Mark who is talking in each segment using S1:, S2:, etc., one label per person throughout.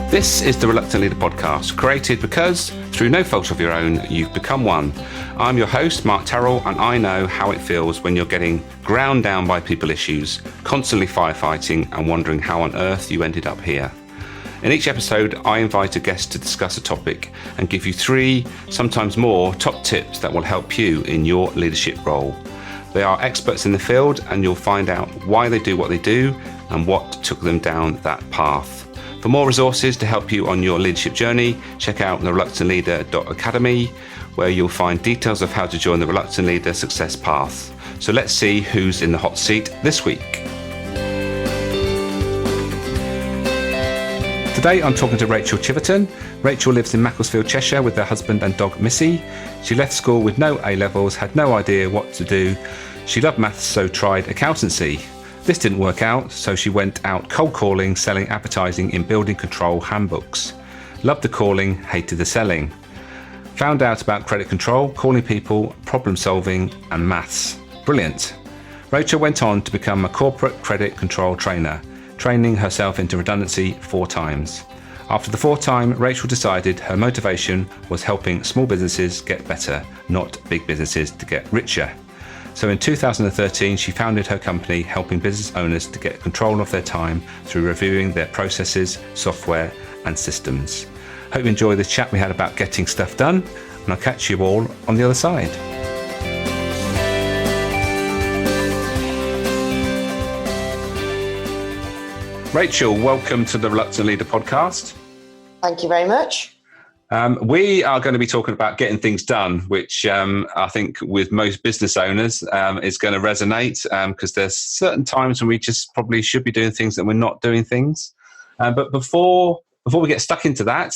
S1: This is the Reluctant Leader podcast, created because, through no fault of your own, you've become one. I'm your host, Mark Terrell, and I know how it feels when you're getting ground down by people issues, constantly firefighting and wondering how on earth you ended up here. In each episode, I invite a guest to discuss a topic and give you 3, sometimes more, top tips that will help you in your leadership role. They are experts in the field, and you'll find out why they do what they do and what took them down that path. For more resources to help you on your leadership journey, check out thereluctantleader.academy, where you'll find details of how to join the Reluctant Leader Success Path. So let's see who's in the hot seat this week. Today I'm talking to Rachael Chiverton. Rachael lives in Macclesfield, Cheshire with her husband and dog Missy. She left school with no A-levels, had no idea what to do. She loved maths, so tried accountancy. This didn't work out, so she went out cold calling, selling advertising in building control handbooks. Loved the calling, hated the selling. Found out about credit control, calling people, problem solving and maths. Brilliant. Rachael went on to become a corporate credit control trainer, training herself into redundancy 4 times. After the 4th time, Rachael decided her motivation was helping small businesses get better, not big businesses to get richer. So in 2013, she founded her company helping business owners to get control of their time through reviewing their processes, software and systems. Hope you enjoy this chat we had about getting stuff done, and I'll catch you all on the other side. Rachael, welcome to the Reluctant Leader podcast.
S2: Thank you very much.
S1: We are going to be talking about getting things done, which I think with most business owners is going to resonate because there's certain times when we just probably should be doing things that we're not doing things. But before we get stuck into that,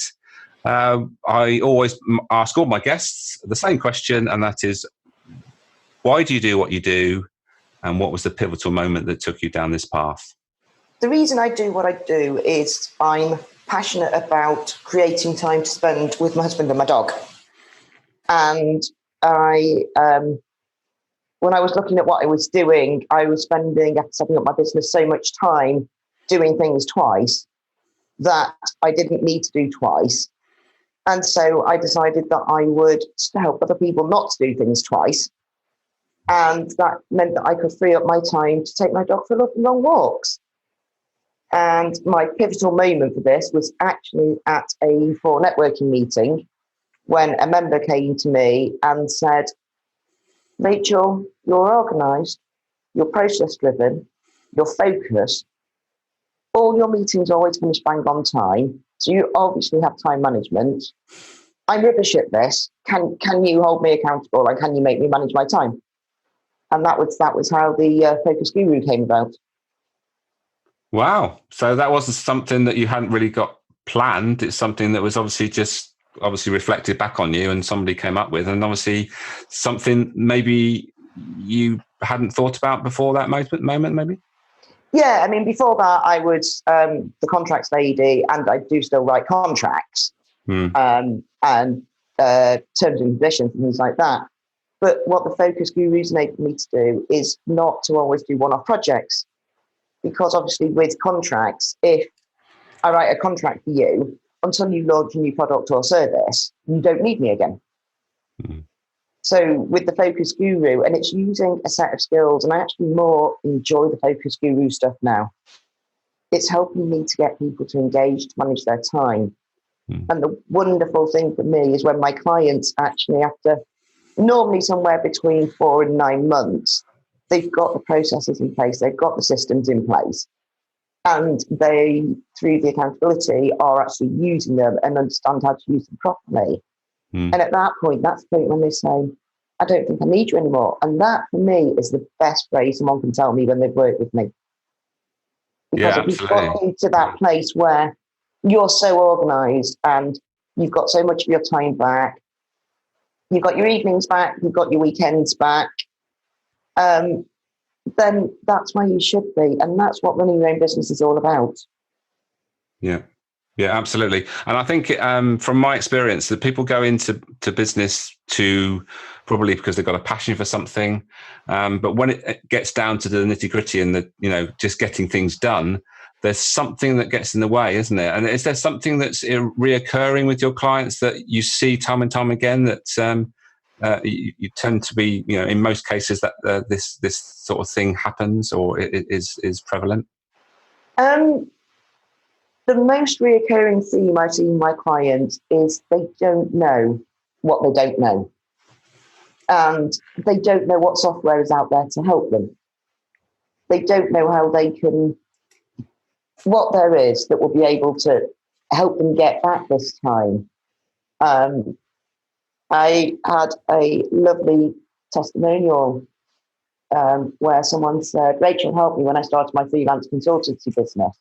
S1: I always ask all my guests the same question, and that is, why do you do what you do, and what was the pivotal moment that took you down this path?
S2: The reason I do what I do is I'm passionate about creating time to spend with my husband and my dog. And I, when I was looking at what I was doing, I was spending, after setting up my business, so much time doing things twice that I didn't need to do twice. And so I decided that I would help other people not to do things twice. And that meant that I could free up my time to take my dog for long walks. And my pivotal moment for this was actually at a for networking meeting when a member came to me and said, Rachael, you're organised, you're process-driven, you're focused, all your meetings always finish bang on time, so you obviously have time management. I'm rubbish at this. Can you hold me accountable, and can you make me manage my time? And that was how the Focus Guru came about.
S1: Wow. So that wasn't something that you hadn't really got planned. It's something that was obviously reflected back on you and somebody came up with, and obviously something maybe you hadn't thought about before that moment, maybe?
S2: Yeah, I mean, before that, I was the contracts lady, and I do still write contracts and terms and conditions and things like that. But what the Focus Gurus enable me to do is not to always do one-off projects. Because obviously with contracts, if I write a contract for you, until you launch a new product or service, you don't need me again. Mm-hmm. So with the Focus Guru, and it's using a set of skills, and I actually more enjoy the Focus Guru stuff now. It's helping me to get people to engage, to manage their time. Mm-hmm. And the wonderful thing for me is when my clients actually, after normally somewhere between 4 and 9 months, they've got the processes in place, they've got the systems in place, and they, through the accountability, are actually using them and understand how to use them properly. And at that point, that's the point when they say, I don't think I need you anymore. And that, for me, is the best phrase someone can tell me when they've worked with me. Because if you've got into that place where you're so organised and you've got so much of your time back, you've got your evenings back, you've got your weekends back, then that's where you should be. And that's what running your own business is all about.
S1: Yeah, absolutely. And I think from my experience that people go into business to probably because they've got a passion for something. But when it gets down to the nitty gritty and just getting things done, there's something that gets in the way, isn't it? And is there something that's reoccurring with your clients that you see time and time again that you tend to be, in most cases that this sort of thing happens or is prevalent?
S2: The most reoccurring theme I see in my clients is they don't know what they don't know. And they don't know what software is out there to help them. They don't know how they can, what there is that will be able to help them get back this time. I had a lovely testimonial where someone said, Rachel helped me when I started my freelance consultancy business.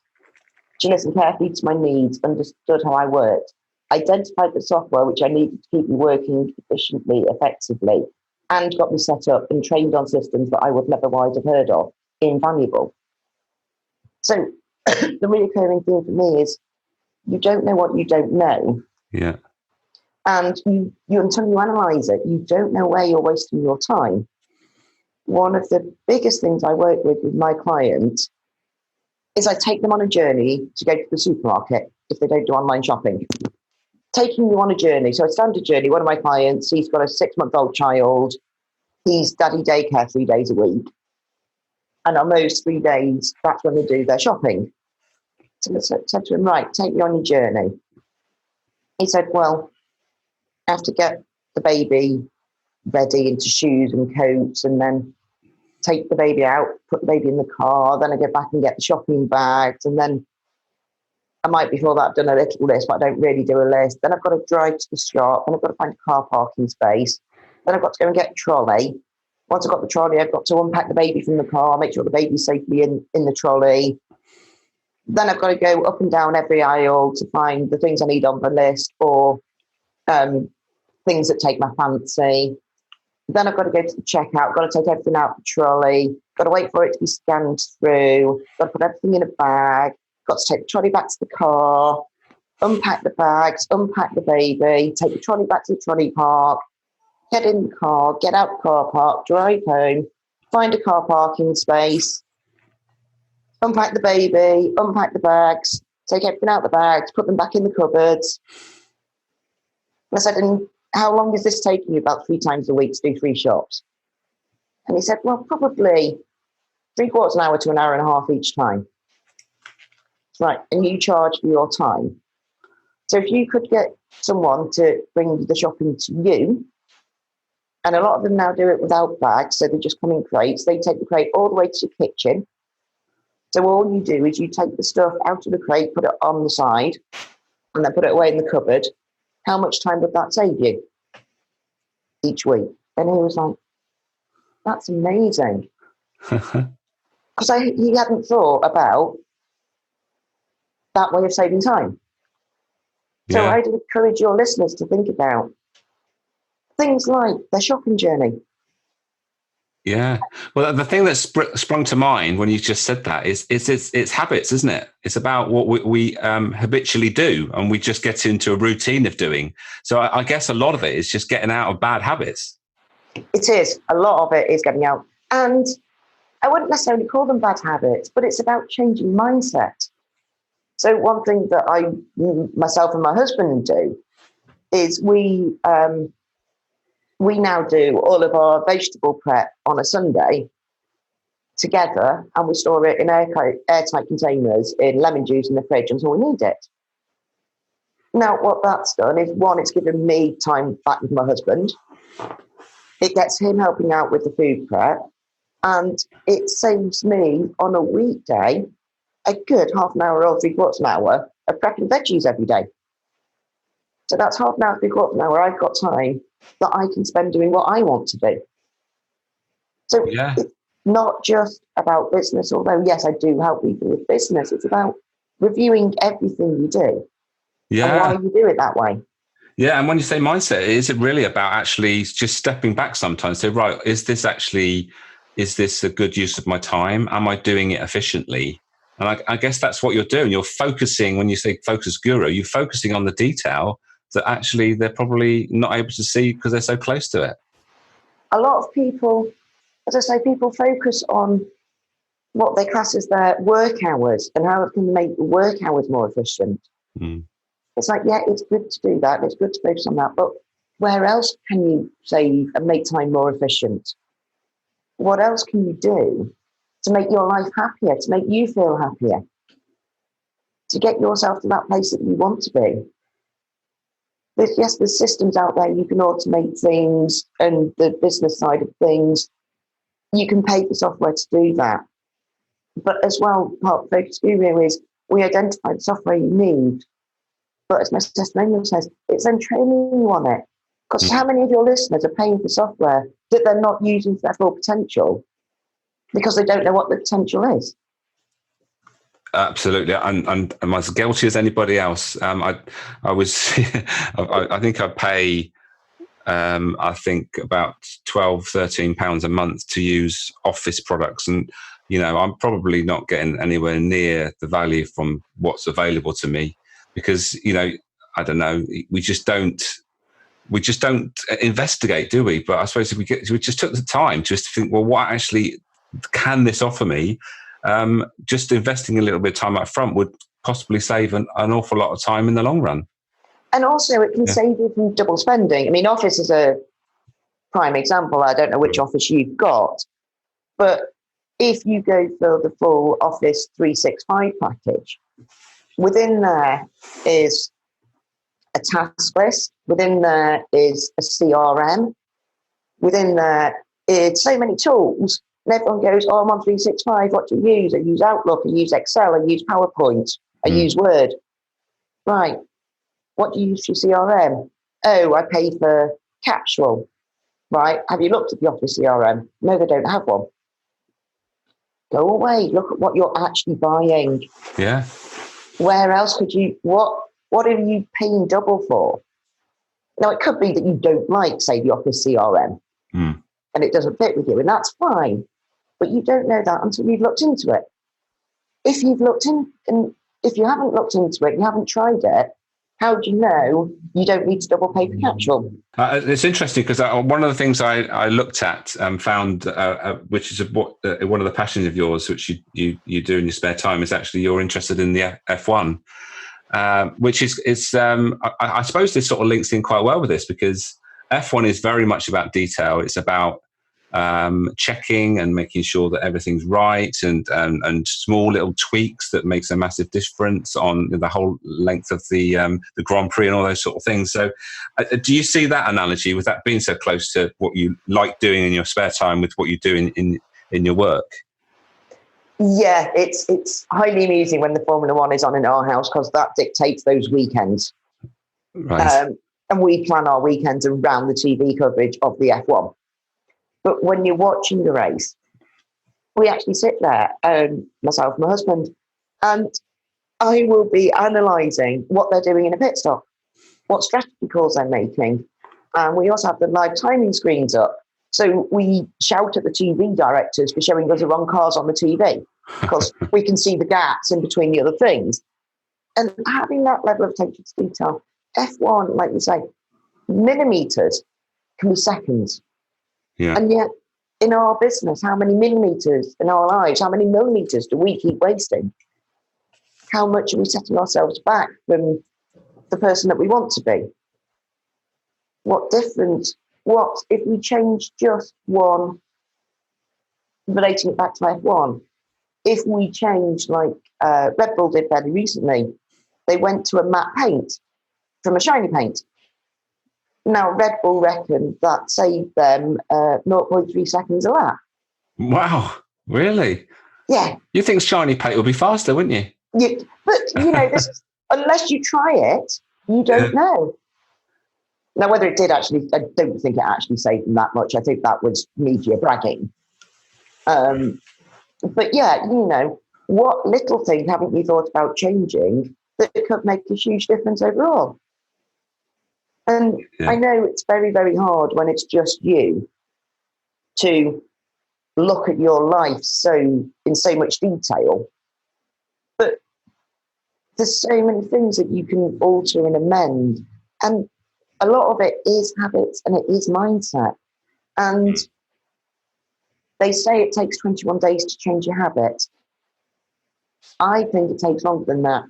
S2: She listened carefully to my needs, understood how I worked, identified the software which I needed to keep me working efficiently, effectively, and got me set up and trained on systems that I would never otherwise have heard of. Invaluable. So the recurring thing for me is you don't know what you don't know.
S1: Yeah.
S2: And you until you analyze it, you don't know where you're wasting your time. One of the biggest things I work with my clients is I take them on a journey to go to the supermarket if they don't do online shopping. Taking you on a journey. So a standard journey, one of my clients, he's got a 6-month-old child. He's daddy daycare 3 days a week. And on those 3 days, that's when they do their shopping. So I said to him, right, take me on your journey. He said, well, I have to get the baby ready into shoes and coats and then take the baby out, put the baby in the car, then I go back and get the shopping bags, and then I might before that have done a little list, but I don't really do a list. Then I've got to drive to the shop, then I've got to find a car parking space, then I've got to go and get a trolley. Once I've got the trolley, I've got to unpack the baby from the car, make sure the baby's safely in the trolley. Then I've got to go up and down every aisle to find the things I need on the list or things that take my fancy. Then I've got to go to the checkout, got to take everything out of the trolley, got to wait for it to be scanned through, got to put everything in a bag, got to take the trolley back to the car, unpack the bags, unpack the baby, take the trolley back to the trolley park, get in the car, get out the car park, drive home, find a car parking space, unpack the baby, unpack the bags, take everything out the bags, put them back in the cupboards. And I said, and how long is this taking you? About 3 times a week to do 3 shops. And he said, well, probably 3/4 an hour to an hour and a half each time. Right, and you charge for your time. So if you could get someone to bring the shopping to you, and a lot of them now do it without bags, so they just come in crates. They take the crate all the way to your kitchen. So all you do is you take the stuff out of the crate, put it on the side, and then put it away in the cupboard. How much time would that save you each week? And he was like, that's amazing. Because he hadn't thought about that way of saving time. So I'd encourage your listeners to think about things like their shopping journey.
S1: Yeah. Well, the thing that sprung to mind when you just said that is it's habits, isn't it? It's about what we habitually do, and we just get into a routine of doing. So I guess a lot of it is just getting out of bad habits.
S2: It is. A lot of it is getting out. And I wouldn't necessarily call them bad habits, but it's about changing mindset. So one thing that I, myself and my husband do is we now do all of our vegetable prep on a Sunday together, and we store it in airtight containers in lemon juice in the fridge until we need it. Now, what that's done is, one, it's given me time back with my husband. It gets him helping out with the food prep, and it saves me on a weekday a good half an hour or 3/4 an hour of prepping veggies every day. So that's half an hour, 3/4 an hour. I've got time that I can spend doing what I want to do. So it's not just about business, although, yes, I do help people with business. It's about reviewing everything you do and why you do it that way.
S1: Yeah, and when you say mindset, is it really about actually just stepping back sometimes? So, right, is this a good use of my time? Am I doing it efficiently? And I guess that's what you're doing. You're focusing, when you say focus guru, you're focusing on the detail that actually they're probably not able to see because they're so close to it.
S2: A lot of people, as I say, people focus on what they class as their work hours and how it can make work hours more efficient.
S1: Mm.
S2: It's like, yeah, it's good to do that. It's good to focus on that. But where else can you save and make time more efficient? What else can you do to make your life happier, to make you feel happier, to get yourself to that place that you want to be? There's systems out there. You can automate things and the business side of things. You can pay for software to do that. But as well, part of Focus Guru is we identify the software you need. But as my testimonial says, it's then training you on it. Because how many of your listeners are paying for software that they're not using to their full potential because they don't know what the potential is?
S1: Absolutely, and I'm as guilty as anybody else. I was, I think I pay, I think about £12-13 a month to use Office products, and I'm probably not getting anywhere near the value from what's available to me because I don't know, we just don't investigate, do we? But I suppose if we just took the time just to think, well, what actually can this offer me? Just investing a little bit of time up front would possibly save an awful lot of time in the long run. And
S2: also it can save you from double spending. I mean, Office is a prime example. I don't know which Office you've got, but if you go for the full Office 365 package, within there is a task list, within there is a CRM, within there is so many tools. And everyone goes, oh, I'm on 365. What do you use? I use Outlook. I use Excel. I use PowerPoint. I use Word. Right. What do you use for CRM? Oh, I pay for Capsule. Right. Have you looked at the Office CRM? No, they don't have one. Go away. Look at what you're actually buying.
S1: Yeah.
S2: Where else could you, what are you paying double for? Now, it could be that you don't like, say, the Office CRM and it doesn't fit with you, and that's fine. But you don't know that until you've looked into it. If you've looked in, and if you haven't looked into it, you haven't tried it, how do you know you don't need to double pay for Capsule?
S1: It's interesting because one of the things I looked at and found, which is one of the passions of yours, which you do in your spare time, is actually you're interested in the F1, which is I suppose this sort of links in quite well with this because F1 is very much about detail. It's about checking and making sure that everything's right and small little tweaks that makes a massive difference on the whole length of the Grand Prix and all those sort of things. So do you see that analogy with that being so close to what you like doing in your spare time with what you do in your work?
S2: Yeah, it's highly amusing when the Formula One is on in our house because that dictates those weekends.
S1: Right.
S2: And we plan our weekends around the TV coverage of the F1. But when you're watching the race, we actually sit there, myself and my husband, and I will be analysing what they're doing in a pit stop, what strategy calls they're making. And we also have the live timing screens up. So we shout at the TV directors for showing us the wrong cars on the TV because we can see the gaps in between the other things. And having that level of attention to detail, F1, like you say, millimetres can be seconds.
S1: Yeah.
S2: And yet, in our business, how many millimetres in our lives, how many millimetres do we keep wasting? How much are we setting ourselves back from the person that we want to be? What difference? What if we change just one, relating it back to F1? If we change, like Red Bull did fairly recently, they went to a matte paint from a shiny paint. Now, Red Bull reckon that saved them 0.3 seconds a lap.
S1: Wow, really?
S2: Yeah.
S1: You think shiny paint will be faster, wouldn't you?
S2: But, unless you try it, you don't know. Now, whether it did actually, I don't think it actually saved them that much. I think that was media bragging. But yeah, what little thing haven't you thought about changing that could make a huge difference overall? And I know it's very, very hard when it's just you to look at your life in so much detail. But there's so many things that you can alter and amend. And a lot of it is habits and it is mindset. And They say it takes 21 days to change your habit. I think it takes longer than that,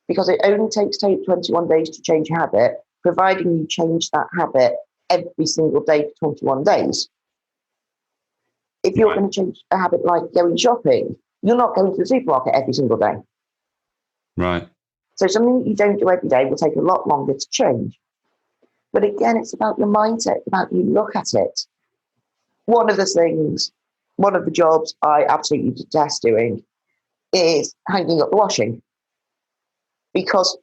S2: because it only takes 21 days to change your habit, providing you change that habit every single day for 21 days. If you're going to change a habit like going shopping, you're not going to the supermarket every single day.
S1: Right.
S2: So something that you don't do every day will take a lot longer to change. But again, it's about your mindset, about you look at it. One of the jobs I absolutely detest doing is hanging up the washing. Because,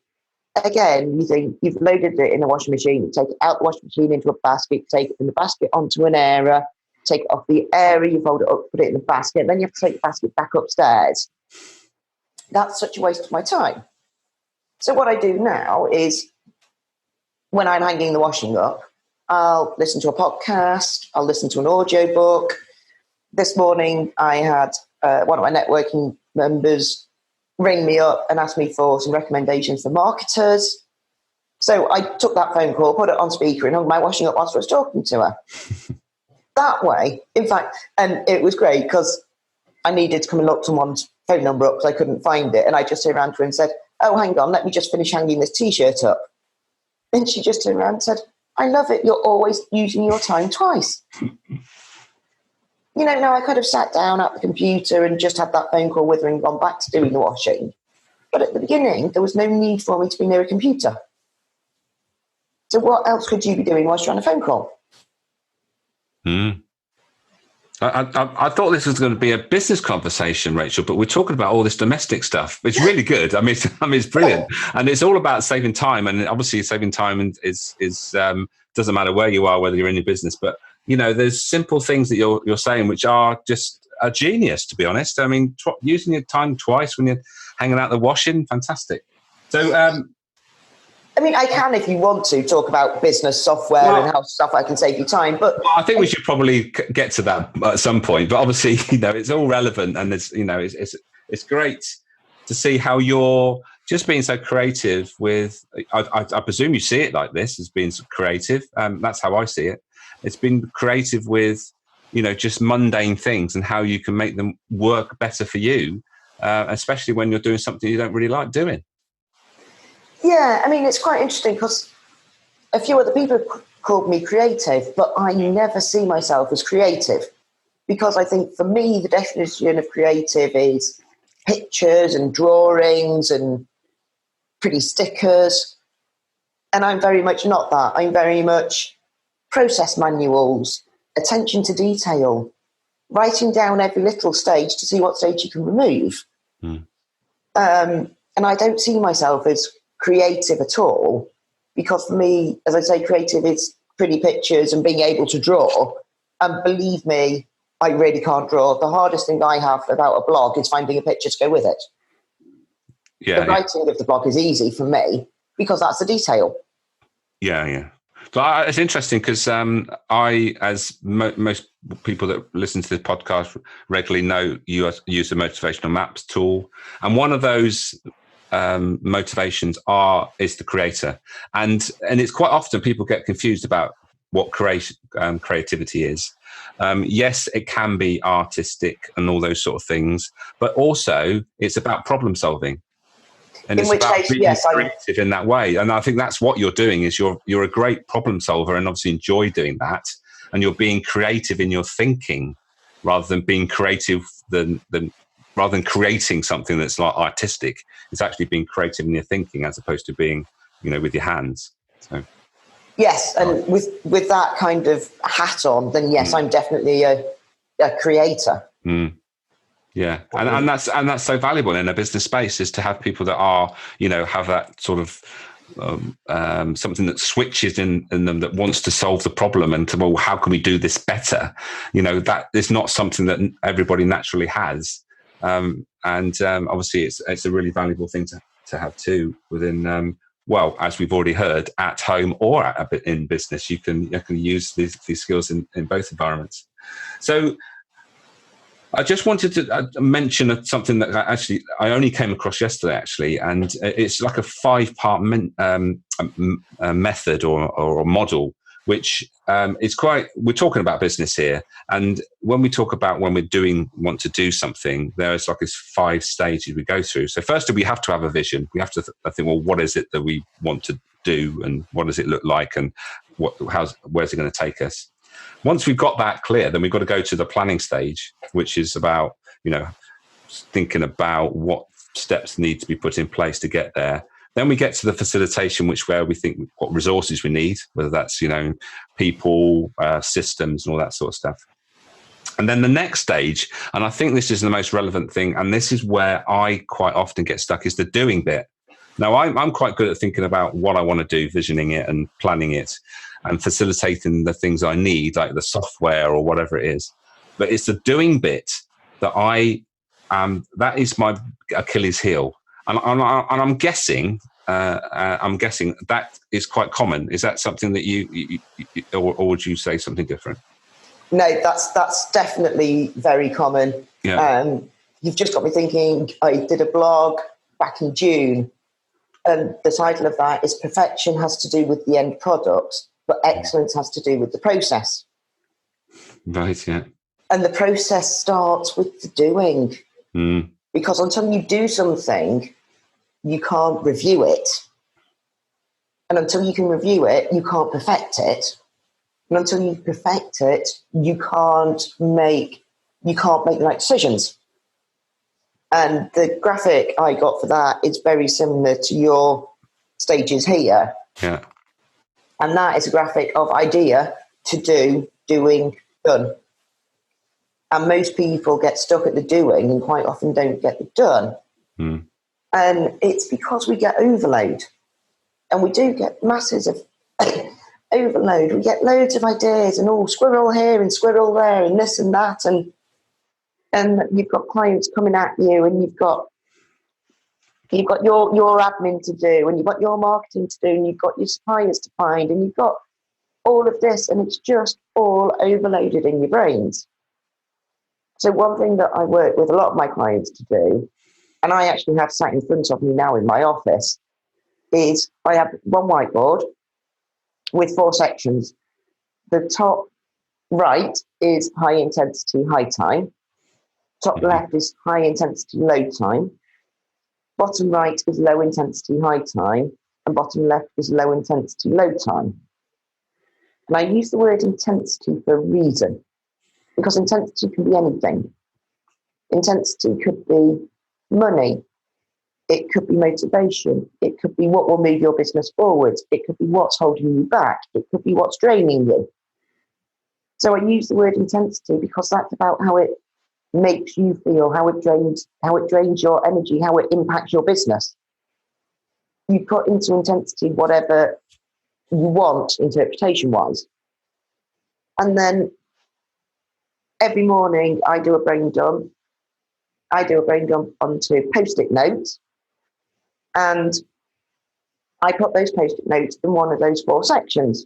S2: again, you think you've loaded it in the washing machine, you take it out the washing machine into a basket, take it from the basket onto an area, take it off the area, you fold it up, put it in the basket, then you have to take the basket back upstairs. That's such a waste of my time. So what I do now is, when I'm hanging the washing up, I'll listen to a podcast, I'll listen to an audiobook. This morning, I had one of my networking members ring me up and ask me for some recommendations for marketers. So I took that phone call, put it on speaker, and hung my washing up whilst I was talking to her. That way, in fact, and it was great because I needed to come and look someone's phone number up because I couldn't find it. And I just turned around to her and said, "Oh, hang on, let me just finish hanging this T-shirt up." And she just turned around and said, "I love it. You're always using your time twice." Now I could have sat down at the computer and just had that phone call with her and gone back to doing the washing. But at the beginning, there was no need for me to be near a computer. So what else could you be doing whilst you're on a phone call?
S1: I thought this was going to be a business conversation, Rachel, but we're talking about all this domestic stuff. It's really good. I mean, it's brilliant, and it's all about saving time. And obviously, saving time is doesn't matter where you are, whether you're in your business. But there's simple things that you're saying which are just a genius, to be honest. I mean, using your time twice when you're hanging out the washing, fantastic. So,
S2: I mean, I can, if you want to, talk about business software and how software can save you time. But
S1: I think we should probably get to that at some point. But obviously, it's all relevant, and it's great to see how you're just being so creative with. I presume you see it like this as being creative. That's how I see it. It's been creative with, just mundane things and how you can make them work better for you, especially when you're doing something you don't really like doing.
S2: Yeah, I mean, it's quite interesting because a few other people have called me creative, but I never see myself as creative, because I think for me, the definition of creative is pictures and drawings and pretty stickers. And I'm very much not that. I'm very much process manuals, attention to detail, writing down every little stage to see what stage you can remove. And I don't see myself as creative at all, because for me, as I say, creative is pretty pictures and being able to draw. And believe me, I really can't draw. The hardest thing I have about a blog is finding a picture to go with it. The writing of the blog is easy for me because that's the detail.
S1: Yeah. But it's interesting because I, as most people that listen to this podcast regularly know, you use the motivational maps tool, and one of those motivations is the creator, and it's quite often people get confused about what creativity is. Yes, it can be artistic and all those sort of things, but also it's about problem solving. And it's about being creative in that way. And I think that's what you're doing, is you're a great problem solver and obviously enjoy doing that. And you're being creative in your thinking rather than being creative rather than creating something that's like artistic. It's actually being creative in your thinking as opposed to being, with your hands. So. Yes.
S2: And with that kind of hat on, then yes, I'm definitely a creator.
S1: Yeah, and that's so valuable in a business space, is to have people that are, have that sort of something that switches in them, that wants to solve the problem and to, well, how can we do this better? That is not something that everybody naturally has, and obviously it's a really valuable thing to have too within. Well, as we've already heard, at home or in business, you can use these skills in both environments. So. I just wanted to mention something that I only came across yesterday, actually, and it's like a 5-part method or a model, which is we're talking about business here. And when we talk about when we want to do something, there's like this 5 stages we go through. So firstly, we have to have a vision. We have to think, well, what is it that we want to do, and what does it look like, and where's it going to take us? Once we've got that clear, then we've got to go to the planning stage, which is about, thinking about what steps need to be put in place to get there. Then we get to the facilitation, where we think what resources we need, whether that's, people, systems, and all that sort of stuff. And then the next stage, and I think this is the most relevant thing, and this is where I quite often get stuck, is the doing bit. Now, I'm quite good at thinking about what I want to do, visioning it and planning it and facilitating the things I need, like the software or whatever it is. But it's the doing bit that that is my Achilles heel. And I'm guessing that is quite common. Is that something that you or would you say something different?
S2: No, that's definitely very common.
S1: Yeah.
S2: You've just got me thinking. I did a blog back in June, and the title of that is "Perfection has to do with the end product, but excellence has to do with the process."
S1: Right. Yeah.
S2: And the process starts with the doing, because until you do something, you can't review it. And until you can review it, you can't perfect it. And until you perfect it, you can't make the right decisions. And the graphic I got for that is very similar to your stages here.
S1: Yeah.
S2: And that is a graphic of idea to do, doing, done. And most people get stuck at the doing and quite often don't get the done. And it's because we get overload. And we do get masses of overload. We get loads of ideas and squirrel here and squirrel there and this and that. And you've got clients coming at you, and you've got your admin to do, and you've got your marketing to do, and you've got your suppliers to find, and you've got all of this, and it's just all overloaded in your brains. So one thing that I work with a lot of my clients to do, and I actually have sat in front of me now in my office, is I have one whiteboard with 4 sections. The top right is high intensity, high time. Top left is high intensity, low time. Bottom right is low intensity, high time. And bottom left is low intensity, low time. And I use the word intensity for a reason, because intensity can be anything. Intensity could be money. It could be motivation. It could be what will move your business forward. It could be what's holding you back. It could be what's draining you. So I use the word intensity because that's about how it makes you feel, how it drains your energy, how it impacts your business. You put into intensity whatever you want, interpretation-wise. And then every morning I do a brain dump. I do a brain dump onto Post-it notes, and I put those Post-it notes in one of those 4 sections.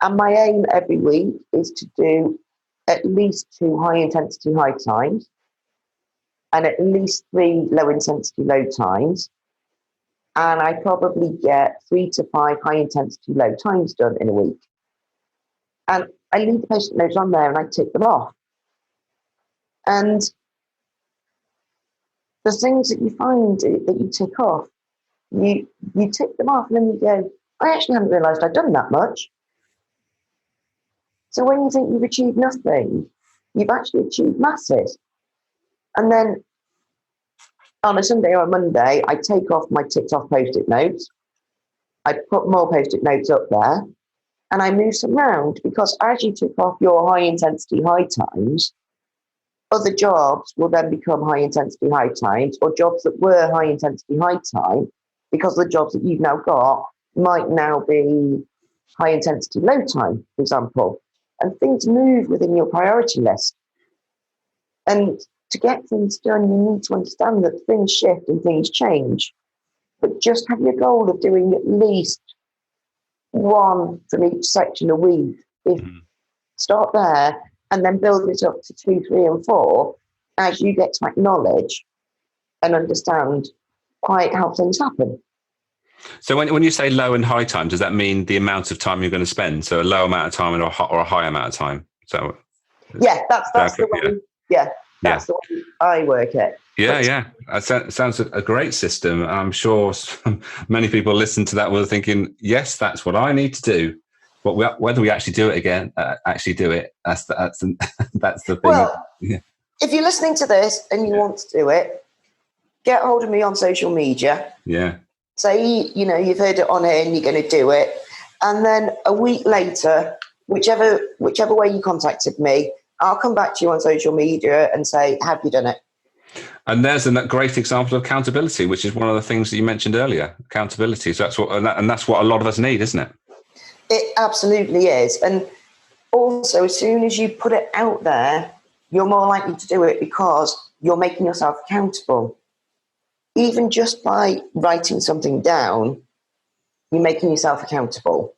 S2: And my aim every week is to do at least 2 high-intensity high times and at least 3 low-intensity low times. And I probably get 3 to 5 high-intensity low times done in a week. And I leave the Post-it notes on there and I tick them off. And the things that you find that you tick off, you tick them off and then you go, I actually haven't realised I've done that much. So when you think you've achieved nothing, you've actually achieved masses. And then on a Sunday or a Monday, I take off my ticked off Post-it notes. I put more Post-it notes up there and I move some around, because as you tick off your high intensity high times, other jobs will then become high intensity high times, or jobs that were high intensity high time, because the jobs that you've now got might now be high intensity low time, for example. And things move within your priority list. And to get things done, you need to understand that things shift and things change. But just have your goal of doing at least 1 from each section a week. Start there and then build it up to 2, 3, and 4 as you get to acknowledge and understand quite how things happen.
S1: So when you say low and high time, does that mean the amount of time you're going to spend? So a low amount of time or a high amount of time? So
S2: yeah, that's the way. Yeah, that's the way I work it.
S1: Yeah. It sounds a great system. I'm sure many people listen to that were thinking, yes, that's what I need to do. But whether we actually do it again, that's the thing.
S2: Well, if you're listening to this and you want to do it, get hold of me on social media.
S1: Yeah.
S2: Say, you've heard it on here and you're going to do it. And then a week later, whichever way you contacted me, I'll come back to you on social media and say, have you done it?
S1: And there's a great example of accountability, which is one of the things that you mentioned earlier, accountability. So that's what a lot of us need, isn't it?
S2: It absolutely is. And also, as soon as you put it out there, you're more likely to do it because you're making yourself accountable. Even just by writing something down, you're making yourself accountable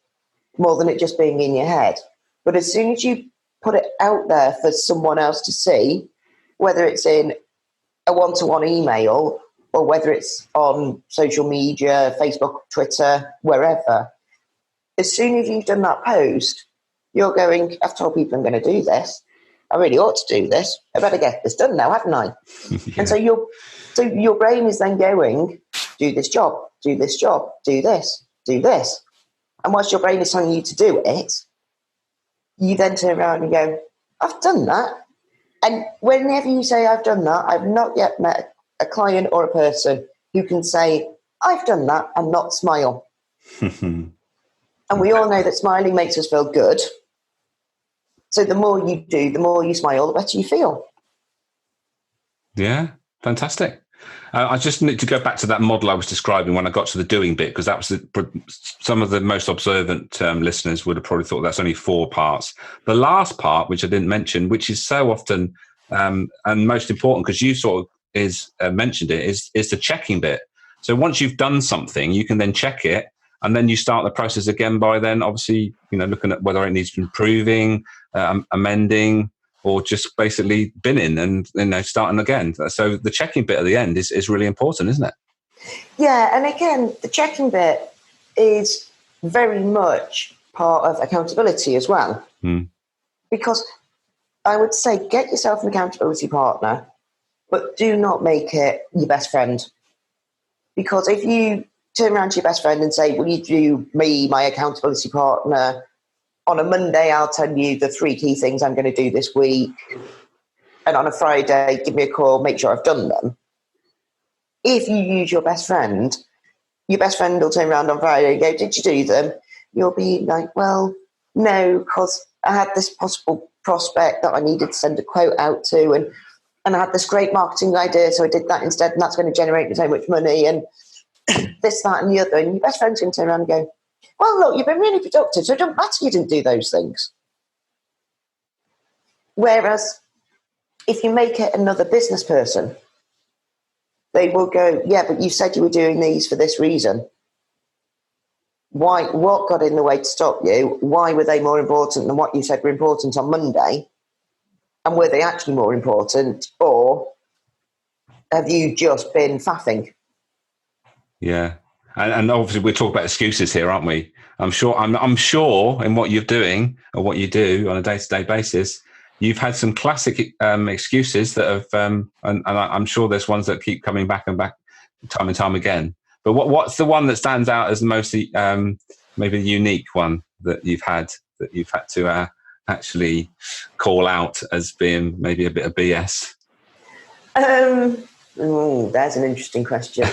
S2: more than it just being in your head. But as soon as you put it out there for someone else to see, whether it's in a one-to-one email or whether it's on social media, Facebook, Twitter, wherever, as soon as you've done that post, you're going, I've told people I'm going to do this. I really ought to do this. I better get this done now, haven't I? Yeah. And so your brain is then going, do this job, do this job, do this, do this. And whilst your brain is telling you to do it, you then turn around and go, I've done that. And whenever you say I've done that, I've not yet met a client or a person who can say, I've done that and not smile. And we all know that smiling makes us feel good. So the more you do, the more you smile, the better you feel.
S1: Yeah, fantastic. I just need to go back to that model I was describing when I got to the doing bit, because that was some of the most observant listeners would have probably thought that's only 4 parts. The last part, which I didn't mention, which is so often and most important, because you sort of mentioned it, is the checking bit. So once you've done something, you can then check it, and then you start the process again by then obviously looking at whether it needs improving, amending, or just basically binning and starting again. So the checking bit at the end is really important, isn't it?
S2: Yeah, and again, the checking bit is very much part of accountability as well. Because I would say get yourself an accountability partner, but do not make it your best friend. Because if you turn around to your best friend and say, will you do me, my accountability partner, on a Monday, I'll tell you the 3 key things I'm going to do this week. And on a Friday, give me a call, make sure I've done them. If you use your best friend will turn around on Friday and go, did you do them? You'll be like, well, no, because I had this possible prospect that I needed to send a quote out to, and I had this great marketing idea, so I did that instead, and that's going to generate me so much money, and this, that, and the other. And your best friend's going to turn around and go, well, look, you've been really productive, so it doesn't matter you didn't do those things. Whereas if you make it another business person, they will go, yeah, but you said you were doing these for this reason. Why? What got in the way to stop you? Why were they more important than what you said were important on Monday? And were they actually more important? Or have you just been faffing?
S1: Yeah. And obviously we're talking about excuses here, aren't we? I'm sure in what you're doing or what you do on a day-to-day basis, you've had some classic excuses that have, and I'm sure there's ones that keep coming back and back time and time again. But what's the one that stands out as the most maybe unique one that you've had to actually call out as being maybe a bit of BS?
S2: There's an interesting question.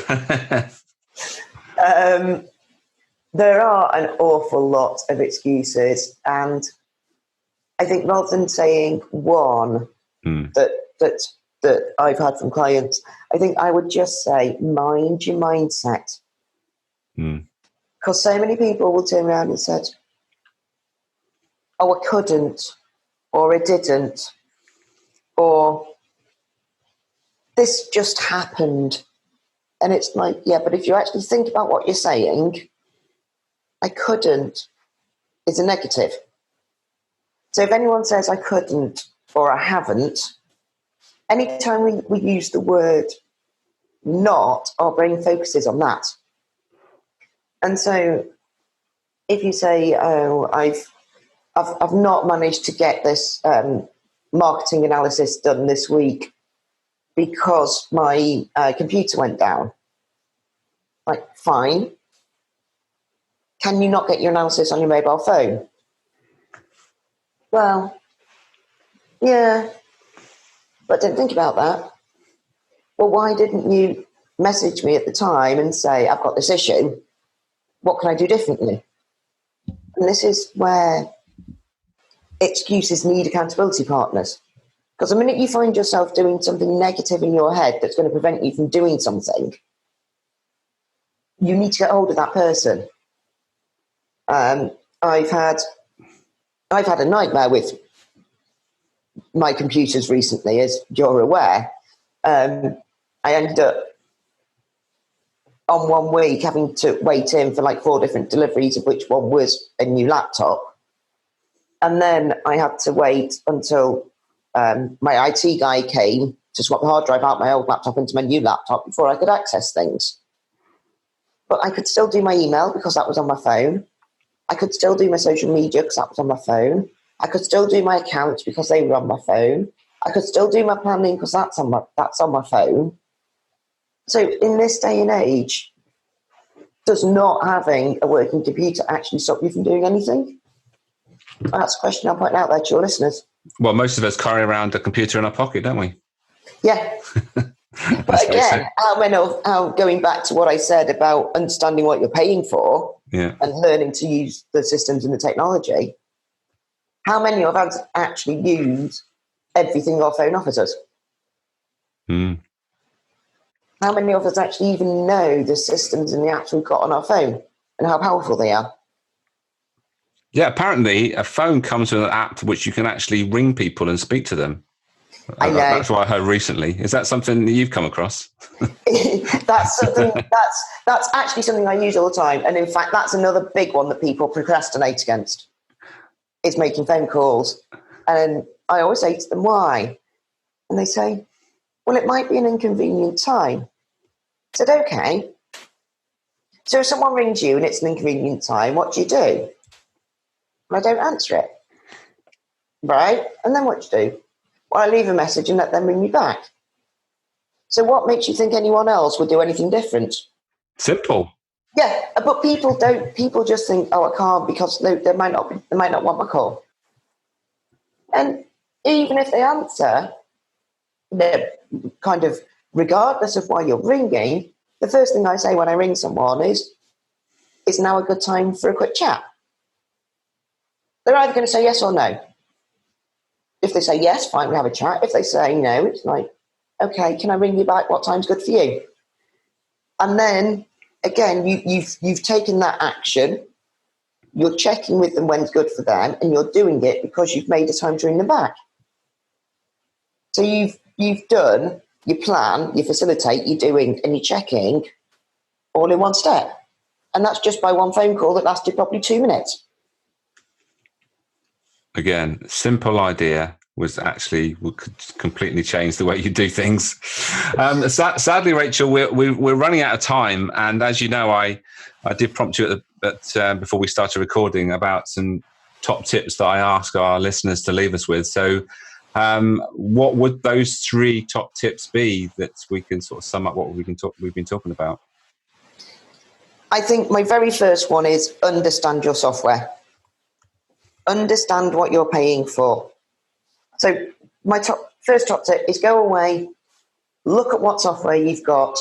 S2: There are an awful lot of excuses, and I think rather than saying one that I've had from clients, I think I would just say mind your mindset. Because so many people will turn around and said, oh, I couldn't, or I didn't, or this just happened. And it's like, yeah, but if you actually think about what you're saying, I couldn't is a negative. So if anyone says I couldn't or I haven't, anytime we use the word not, our brain focuses on that. And so if you say, oh, I've not managed to get this marketing analysis done this week because my computer went down. Like, fine. Can you not get your analysis on your mobile phone? Well, yeah, but didn't think about that. Well, why didn't you message me at the time and say, I've got this issue, what can I do differently? And this is where excuses need accountability partners. Because the minute you find yourself doing something negative in your head that's going to prevent you from doing something, you need to get hold of that person. I've had a nightmare with my computers recently, as you're aware. I ended up on 1 week having to wait in for like 4 different deliveries, of which one was a new laptop. And then I had to wait until my IT guy came to swap the hard drive out my old laptop into my new laptop before I could access things. But I could still do my email because that was on my phone. I could still do my social media because that was on my phone. I could still do my accounts because they were on my phone. I could still do my planning because that's on my phone. So in this day and age, does not having a working computer actually stop you from doing anything? That's a question I'm putting out there to your listeners.
S1: Well, most of us carry around a computer in our pocket, don't we?
S2: Yeah. But again, how going back to what I said about understanding what you're paying for,
S1: yeah,
S2: and learning to use the systems and the technology, how many of us actually use everything our phone offers us?
S1: Mm.
S2: How many of us actually even know the systems and the apps we've got on our phone and how powerful they are?
S1: Yeah, apparently a phone comes with an app which you can actually ring people and speak to them.
S2: I know.
S1: That's what I heard recently. Is that something that you've come across?
S2: That's something that's actually something I use all the time. And in fact, that's another big one that people procrastinate against, is making phone calls. And I always say to them, why? And they say, well, it might be an inconvenient time. I said, okay. So if someone rings you and it's an inconvenient time, what do you do? And I don't answer it. Right? And then what do you do? Well, I leave a message and let them ring me back. So what makes you think anyone else would do anything different?
S1: Simple.
S2: Yeah, but people don't. People just think, oh, I can't because they might not want my call. And even if they answer, they're kind of regardless of why you're ringing, the first thing I say when I ring someone is now a good time for a quick chat? They're either going to say yes or no. If they say yes, fine, we have a chat. If they say no, it's like, okay, can I ring you back? What time's good for you? And then again, you've taken that action. You're checking with them when's good for them, and you're doing it because you've made a time to ring them back. So you've done your plan, you facilitate, you're doing, and you're checking all in one step. And that's just by one phone call that lasted probably 2 minutes.
S1: Again, simple idea would completely change the way you do things. Sadly, Rachel, we're running out of time. And as you know, I did prompt you before we started recording about some top tips that I ask our listeners to leave us with. So what would those 3 top tips be that we can sort of sum up what we've been talking about?
S2: I think my very first one is understand your software. Understand what you're paying for. So my first top tip is go away, look at what software you've got,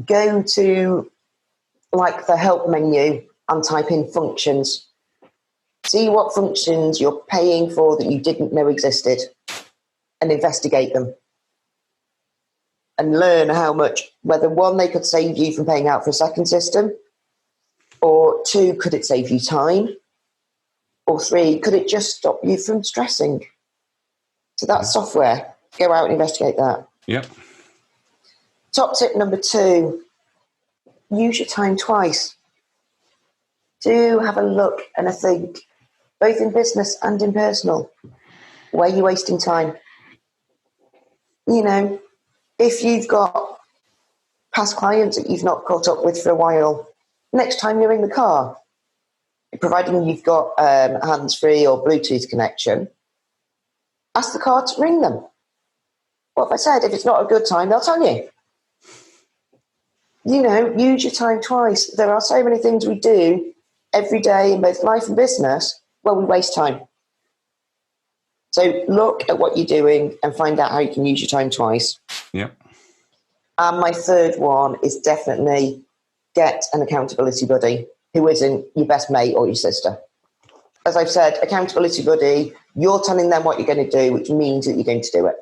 S2: go to like the help menu and type in functions. See what functions you're paying for that you didn't know existed and investigate them. And learn how much, whether 1, they could save you from paying out for a second system, or 2, could it save you time? Or 3, could it just stop you from stressing? So that's software. Go out and investigate that.
S1: Yep.
S2: Top tip number 2, use your time twice. Do have a look and a think, both in business and in personal. Where are you wasting time? You know, if you've got past clients that you've not caught up with for a while, next time you're in the car, providing you've got hands-free or Bluetooth connection, ask the car to ring them. What have I said? If it's not a good time, they'll tell you. You know, use your time twice. There are so many things we do every day in both life and business where we waste time. So look at what you're doing and find out how you can use your time twice.
S1: Yeah.
S2: And my third one is definitely get an accountability buddy who isn't your best mate or your sister. As I've said, accountability buddy, you're telling them what you're going to do, which means that you're going to do it.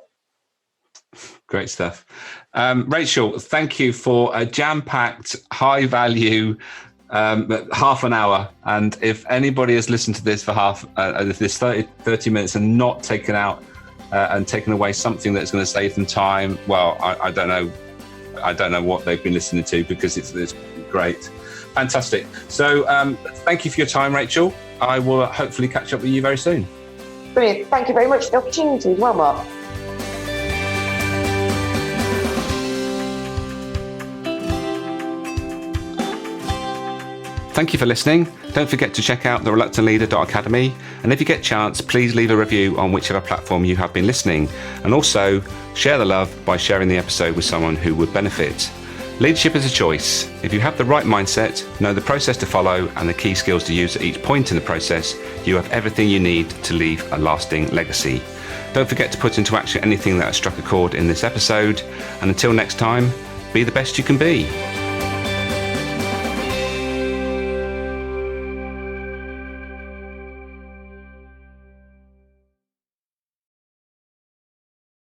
S1: Great stuff. Rachael, thank you for a jam-packed, high-value half an hour. And if anybody has listened to this for this 30 minutes and not taken out and taken away something that's going to save them time, well, I don't know. I don't know what they've been listening to, because it's great. Fantastic. So thank you for your time, Rachael. I will hopefully catch up with you very soon.
S2: Brilliant. Thank you very much for the opportunity. Well, Mark.
S1: Thank you for listening. Don't forget to check out thereluctantleader.academy. And if you get a chance, please leave a review on whichever platform you have been listening. And also share the love by sharing the episode with someone who would benefit. Leadership is a choice. If you have the right mindset, know the process to follow, and the key skills to use at each point in the process, you have everything you need to leave a lasting legacy. Don't forget to put into action anything that has struck a chord in this episode. And until next time, be the best you can be.